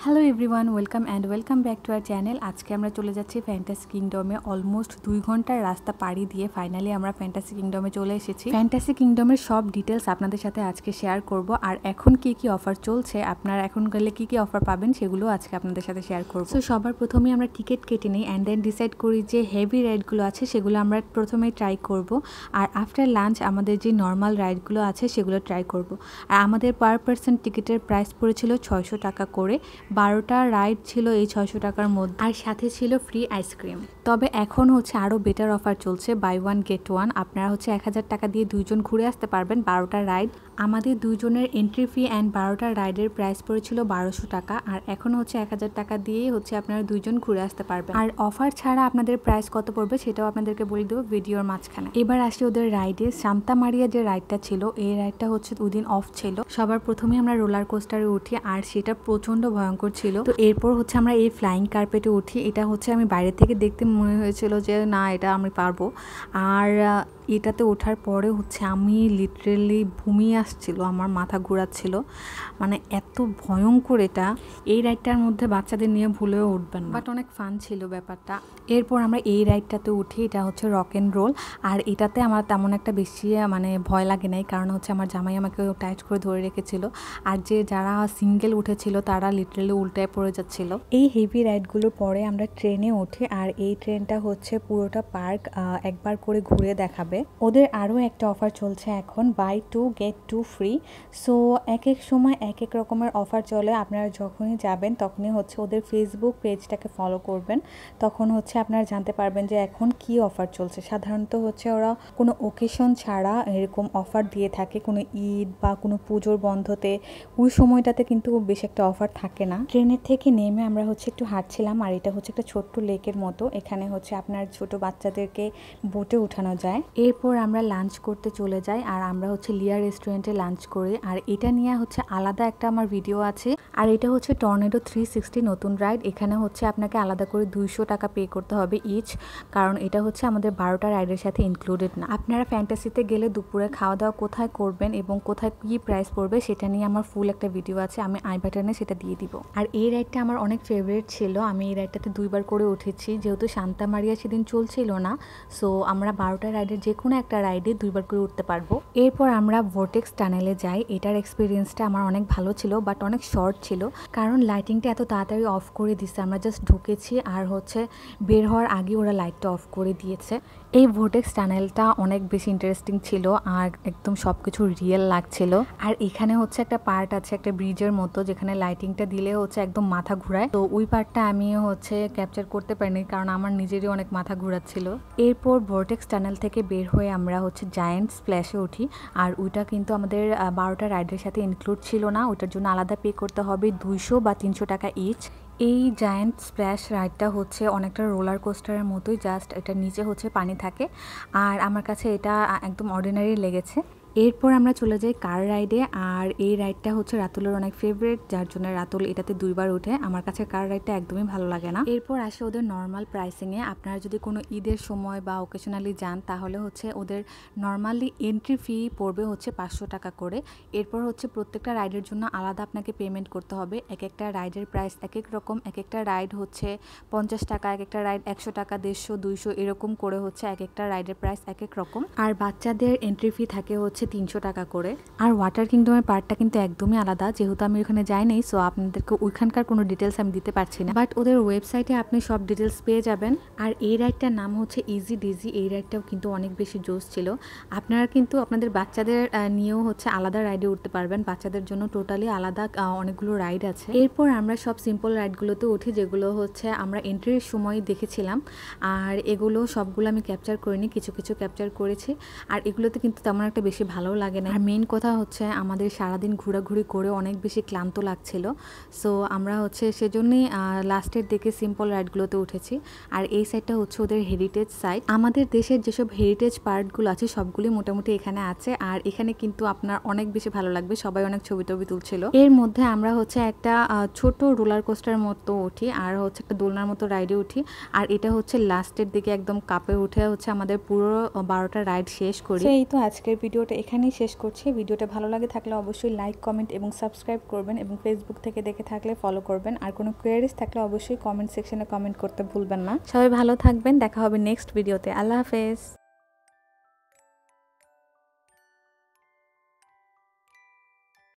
Hello everyone, welcome back to our channel. আজকে আমরা চলে যাচ্ছি ফ্যান্টাসি কিংডমে। অলমোস্ট 2 ঘন্টার রাস্তা পাড়ি দিয়ে ফাইনালি আমরা ফ্যান্টাসি কিংডমে চলে এসেছি। ফ্যান্টাসি কিংডমের সব ডিটেলস আপনাদের সাথে আজকে শেয়ার করব, আর এখন কি কি অফার চলছে, আপনারা এখন গেলে কি কি অফার পাবেন সেগুলো আজকে আপনাদের সাথে শেয়ার করব। তো সবার প্রথমেই আমরা টিকিট কেটে নিই অ্যান্ড দেন ডিসাইড করি যে হেভি রাইডগুলো আছে সেগুলো আমরা প্রথমেই ট্রাই করব, আর আফটার লাঞ্চ আমাদের যে নর্মাল রাইডগুলো আছে সেগুলো ট্রাই করব। আর আমাদের পার পার্সন টিকিটের প্রাইস পড়েছিল 600 টাকা করে। 12টা রাইড ছিল এই 600 টাকার মধ্যে, আর সাথে ছিল ফ্রি আইসক্রিম। তবে এখন হচ্ছে আরও বেটার অফার চলছে, বাই ওয়ান গেট ওয়ান। আপনারা হচ্ছে 1000 টাকা দিয়ে 2 জন ঘুরে আসতে পারবেন 12টা রাইড। আমাদের 2 জনের এন্ট্রি ফি অ্যান্ড 12টা রাইডের প্রাইস পড়েছিল 1200 টাকা, আর এখন হচ্ছে 1000 টাকা দিয়েই হচ্ছে আপনারা 2 জন ঘুরে আসতে পারবেন। আর অফার ছাড়া আপনাদের প্রাইস কত পড়বে সেটাও আপনাদেরকে বলে দেবো ভিডিওর মাঝখানে। এবার আসি ওদের রাইডে। সান্তা মারিয়া যে রাইডটা ছিল, এই রাইডটা হচ্ছে দুদিন অফ ছিল। সবার প্রথমে আমরা রোলার কোস্টারে উঠি, আর সেটা প্রচন্ড ভয়ঙ্কর ছিল। তো এরপর হচ্ছে আমরা এই ফ্লাইং কার্পেটে উঠি। এটা হচ্ছে আমি বাইরে থেকে দেখতে মনে হয়েছিল যে না, এটা আমি পারবো। আর এটাতে ওঠার পরে হচ্ছে আমি লিটারেলি ঘুমিয়ে আসছিল, আমার মাথা ঘোরাচ্ছিল, মানে এত ভয়ঙ্কর এটা। এই রাইডটার মধ্যে বাচ্চাদের নিয়ে ভুলেও উঠবেন না, বাট অনেক ফান ছিল ব্যাপারটা। এরপর আমরা এই রাইডটাতে উঠি, এটা হচ্ছে রক অ্যান্ড রোল। আর এটাতে আমার তেমন একটা বেশি ভয় লাগে নাই, কারণ হচ্ছে আমার জামাই আমাকে টাইট করে ধরে রেখেছিল। আর যারা সিঙ্গেল উঠেছিল তারা লিটারেলি উল্টায় পড়ে যাচ্ছিল। এই হেভি রাইডগুলোর পরে আমরা ট্রেনে উঠি, আর এই ট্রেনটা হচ্ছে পুরোটা পার্ক একবার করে ঘুরে দেখাবে। ওদের আরও একটা অফার চলছে এখন, বাই 2 গেট 2 ফ্রি। সো এক এক সময় এক এক রকমের অফার চলে। আপনারা যখনই যাবেন তখনই হচ্ছে ওদের ফেসবুক পেজটাকে ফলো করবেন, তখন হচ্ছে আপনারা জানতে পারবেন যে এখন কি অফার চলছে। সাধারণত হচ্ছে ওরা কোনো ওকেশন ছাড়া এরকম অফার দিয়ে থাকে, কোনো ঈদ বা কোনো পুজোর বন্ধতে। ওই সময়টাতে কিন্তু বেশি একটা অফার থাকে না। ট্রেনের থেকে নেমে আমরা হচ্ছে একটু হাঁটছিলাম, আর এটা হচ্ছে একটা ছোট্ট লেকের মতো। এখানে হচ্ছে আপনার ছোট বাচ্চাদেরকে বোটে উঠানো যায়। এরপর আমরা লাঞ্চ করতে চলে যাই, আর আমরা হচ্ছে লিয়া রেস্টুরেন্টে লাঞ্চ করি। আর এটা নিয়ে হচ্ছে আলাদা একটা আমার ভিডিও আছে। আর এটা হচ্ছে টর্নেডো 360 নতুন রাইড। এখানে হচ্ছে আপনাকে আলাদা করে 200 টাকা পে করতে হবে ইচ, কারণ এটা হচ্ছে আমাদের 12টা রাইডের সাথে ইনক্লুডেড না। আপনারা ফ্যান্টাসিতে গেলে দুপুরে খাওয়া দাওয়া কোথায় করবেন এবং কোথায় কী প্রাইস পড়বে সেটা নিয়ে আমার ফুল একটা ভিডিও আছে, আমি আই বাটনে সেটা দিয়ে দিব। আর এই রাইডটা আমার অনেক ফেভারিট ছিল, আমি এই রাইডটাতে 2বার করে উঠেছি। যেহেতু সান্তা মারিয়া সেদিন চলছিল না, সো আমরা 12টা রাইডের যে কোনো একটা রাইডে 2বার করে উঠতে পারবো। এরপর আমরা ভর্টেক্স টানেলে যাই। এটার এক্সপিরিয়েন্সটা আমার অনেক ভালো ছিল, বাট অনেক শর্ট ছিল, কারণ লাইটিংটা এত তাড়াতাড়ি অফ করে দিচ্ছে। আমরা জাস্ট ঢুকেছি আর হচ্ছে বের হওয়ার আগে ওরা লাইটটা অফ করে দিয়েছে। এই ভর্টেক্স টানেলটা অনেক বেশি ইন্টারেস্টিং ছিল, আর একদম সব কিছু রিয়েল লাগছিল। আর এখানে হচ্ছে একটা পার্ট আছে, একটা ব্রিজের মতো, যেখানে লাইটিংটা দিলে হচ্ছে একদম মাথা ঘুরায়। তো ওই পার্টটা আমি হচ্ছে ক্যাপচার করতে পারিনি, কারণ আমার নিজেরই অনেক মাথা ঘুরাচ্ছিল। এরপর ভর্টেক্স টানেল থেকে বের হয়ে আমরা হচ্ছে জায়ান্ট স্প্ল্যাশে উঠি, আর ওইটা কিন্তু আমাদের 12টা রাইডের সাথে ইনক্লুড ছিল না। ওইটার জন্য আলাদা পে করতে হবে 200 বা 300 টাকা ইচ। এই জায়ান্ট স্প্ল্যাশ রাইডটা হচ্ছে অনেকটা রোলার কোস্টারের মতোই, জাস্ট এটার নিচে হচ্ছে পানি থাকে। আর আমার কাছে এটা একদম অর্ডিনারি লেগেছে। এরপর আমরা চলে যাই কার রাইডে, আর এই রাইডটা হচ্ছে রাতুলের অনেক ফেভারিট, যার জন্য রাতুল এটাতে 2বার উঠে। আমার কাছে কার রাইডটা একদমই ভালো লাগে না। এরপর আসে ওদের নর্মাল প্রাইসিংয়ে। আপনারা যদি কোনো ঈদের সময় বা ওকেশনালি যান তাহলে হচ্ছে ওদের নর্মালি এন্ট্রি ফি পড়বে হচ্ছে 500 টাকা করে। এরপর হচ্ছে প্রত্যেকটা রাইডের জন্য আলাদা আপনাকে পেমেন্ট করতে হবে। এক একটা রাইডের প্রাইস এক এক রকম। এক একটা রাইড হচ্ছে 50 টাকা, এক একটা রাইড 100 টাকা, 150, 200 এরকম করে হচ্ছে এক একটা রাইডের প্রাইস এক এক রকম। আর বাচ্চাদের এন্ট্রি ফি থাকে হচ্ছে 300 টাকা করে। আর ওয়াটার কিংডমের পার্টটা কিন্তু একদমই আলাদা, যেহেতু আমি ওখানে যাই নাই, সো আপনাদেরকে ওইখানকার কোনো ডিটেলস আমি দিতে পারছি না, বাট ওদের ওয়েবসাইটে আপনি সব ডিটেলস পেয়ে যাবেন। আর এই রাইডটার নাম হচ্ছে ইজি ডিজি। এই রাইডটাও কিন্তু অনেক বেশি জোস ছিল। আপনারা কিন্তু আপনাদের বাচ্চাদের নিয়েও হচ্ছে আলাদা রাইডে উঠতে পারবেন। বাচ্চাদের জন্য টোটালি আলাদা অনেকগুলো রাইড আছে। এরপর আমরা সব সিম্পল রাইডগুলোতে উঠি, যেগুলো হচ্ছে আমরা এন্ট্রির সময় দেখেছিলাম। আর এগুলো সবগুলো আমি ক্যাপচার করিনি, কিছু কিছু ক্যাপচার করেছি। আর এগুলোতে কিন্তু তেমন একটা বেশি ভালো লাগে না। আর মেইন কথা হচ্ছে আমাদের সারাদিন ঘোরাঘুরি করে অনেক বেশি ক্লান্ত লাগছিল, সো আমরা হচ্ছে সেজন্যই লাস্টের দিকে সিম্পল রাইডগুলোতে উঠেছি। আর এই সাইডটা হচ্ছে ওদের হেরিটেজ সাইট। আমাদের দেশের যেসব হেরিটেজ পার্কগুলো আছে সবগুলি মোটামুটি এখানে আছে, আর এখানে কিন্তু আপনার অনেক বেশি ভালো লাগবে। সবাই অনেক ছবি টবি তুলছিল। এর মধ্যে আমরা হচ্ছে একটা ছোট রোলার কোস্টার মতো উঠি, আর হচ্ছে একটা দোলনার মতো রাইডে উঠি। আর এটা হচ্ছে লাস্টের দিকে একদম কাপে উঠে হচ্ছে আমাদের পুরো 12টা রাইড শেষ করি। এই তো আজকের ভিডিওটা এখানেই শেষ করছি। ভিডিওটা ভালো লাগে থাকলে অবশ্যই লাইক, কমেন্ট এবং সাবস্ক্রাইব করবেন এবং ফেসবুক থেকে দেখে থাকলে ফলো করবেন। আর কোনো কোয়েরিজ থাকলে অবশ্যই কমেন্ট সেকশনে কমেন্ট করতে ভুলবেন না। সবাই ভালো থাকবেন, দেখা হবে নেক্সট ভিডিওতে। আল্লাহ হাফেজ।